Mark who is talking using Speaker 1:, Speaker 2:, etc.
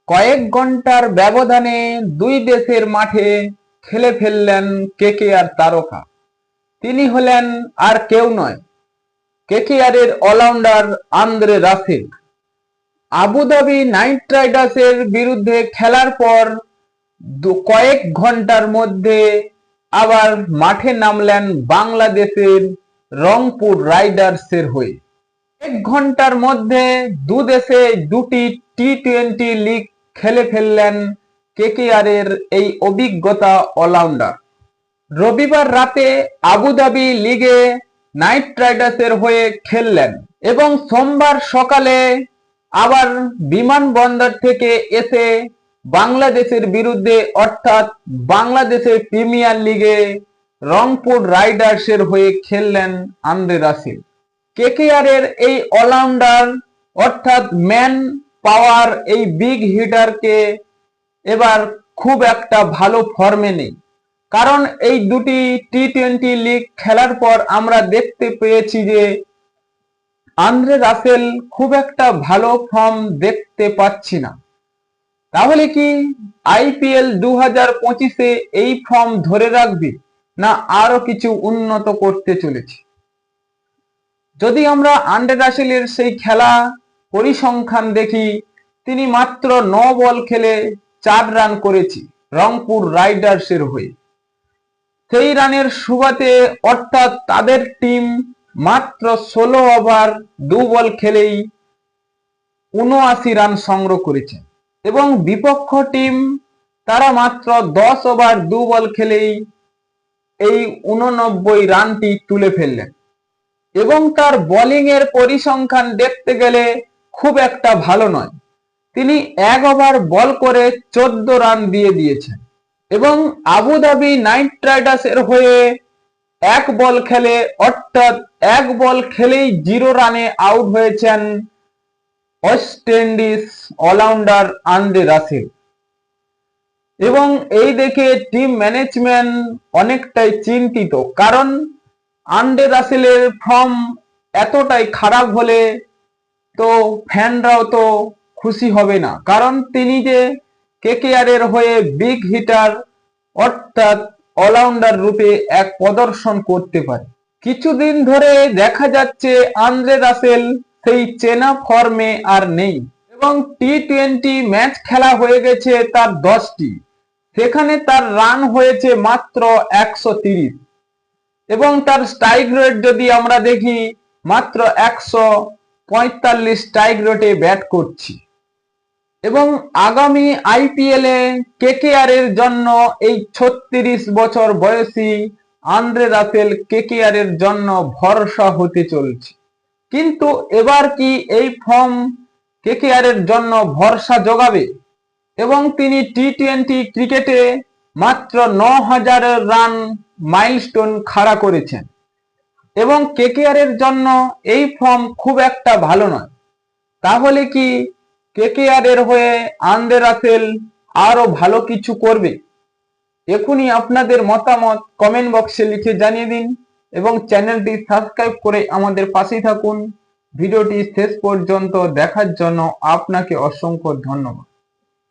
Speaker 1: কয়েক ঘন্টার ব্যবধানে দুই দেশের মাঠে খেলে ফেললেন কেকেআর তারকা। তিনি হলেন আর কেউ নয়, কেকেআরের allrounder Andre Russell. Abu Dhabi Knight রাইডার্সের বিরুদ্ধে খেলার পর কয়েক ঘন্টার মধ্যে আবার মাঠে নামলেন বাংলাদেশের রংপুর রাইডার্সের হয়ে। এক ঘন্টার মধ্যে দুদেশে দুটি টি-20 লিগ খেলে ফেললেন কেকেআরের এই অভিজ্ঞতা অলরাউন্ডার। রবিবার রাতে আবুধাবি লিগে নাইট রাইডার্সের হয়ে খেললেন এবং সোমবার সকালে আবার বিমানবন্দর থেকে এসে বাংলাদেশের বিরুদ্ধে অর্থাৎ বাংলাদেশের প্রিমিয়ার লিগে রংপুর রাইডার্সের হয়ে খেললেন আন্দ্রে রাসেল। কেকেআরের এই অলরাউন্ডার অর্থাৎ ম্যান পাওয়ার এই বিগ হিটারকে এবার খুব একটা ভালো ফর্মে নেই, কারণ এই দুটি টি-20 লিগ খেলার পর আমরা দেখতে পেয়েছি যে আন্দ্রে রাসেল খুব একটা ভালো ফর্ম দেখতে পাচ্ছি না। তাহলে কি আইপিএল 2025-এ এই ফর্ম ধরে রাখবে, না আরো কিছু উন্নত করতে চলেছে? যদি আমরা আন্দ্রে রাসেলের সেই খেলা পরিসংখ্যান দেখি, তিনি মাত্র 9 বল খেলে 4 রান করেছে রংপুর রাইডার্সের হয়ে। সেই রানের সুবাদে অর্থাৎ তাদের টিম মাত্র 16 ওভার 2 বল খেলেই 79 রান সংগ্রহ করেছে এবং বিপক্ষ টিম তারা মাত্র 10 ওভার 2 বল খেলেই এই 89 রানটি তুলে ফেললেন। এবং তার বোলিং এর পরিসংখ্যান দেখতে গেলে খুব একটা ভালো নয়। তিনি 1 ওভার বল করে 14 রান দিয়ে দিয়েছেন এবং আবুধাবি নাইট রাইডার্সের হয়ে 1 বল খেলে অর্থাৎ 1 বল খেলেই 0 রানে আউট হয়েছেন West Indies allrounder Andre Russell. এবং এই দেখে টিম ম্যানেজমেন্ট অনেকটাই চিন্তিত, কারণ আন্দ্রে রাসেলের ফর্ম এতটাই খারাপ হলে তো ফ্যানরাও তো খুশি হবে না, কারণ তিনি যে কেকেআরের হয়ে বিগ হিটার অর্থাৎ অলরাউন্ডার রূপে এক প্রদর্শন করতে পারে। কিছুদিন ধরে দেখা যাচ্ছে আন্দ্রে রাসেল সেই চেনা ফর্মে আর নেই এবং টি-20 ম্যাচ খেলা হয়ে গেছে তার 10টি, সেখানে তার রান হয়েছে মাত্র 130 এবং তার স্ট্রাইক রেট যদি আমরা দেখি মাত্র 145 স্ট্রাইক রেটে ব্যাট করছি। এবং আগামী আইপিএল এ কেকেআর এর জন্য এই 36 বছর বয়সী আন্দ্রে রাসেল কেকেআর এর জন্য ভরসা হতে চলছে। কিন্তু এবার কি এই ফর্ম কেকেআর এর জন্য ভরসা যোগাবে? এবং তিনি টি-20 ক্রিকেটে মাত্র 9000 রান মাইলস্টোন খাড়া করেছেন এবং কেকেআর এর জন্য এই ফর্ম খুব একটা ভালো নয়। তাহলে কি কেকেআর এর হয়ে আন্দ্রে রাসেল আরো ভালো কিছু করবে? এখনই আপনাদের মতামত কমেন্ট বক্সে লিখে জানিয়ে দিন এবং চ্যানেলটি সাবস্ক্রাইব করে আমাদের পাশেই থাকুন। ভিডিওটি শেষ পর্যন্ত দেখার জন্য আপনাকে অসংখ্য ধন্যবাদ।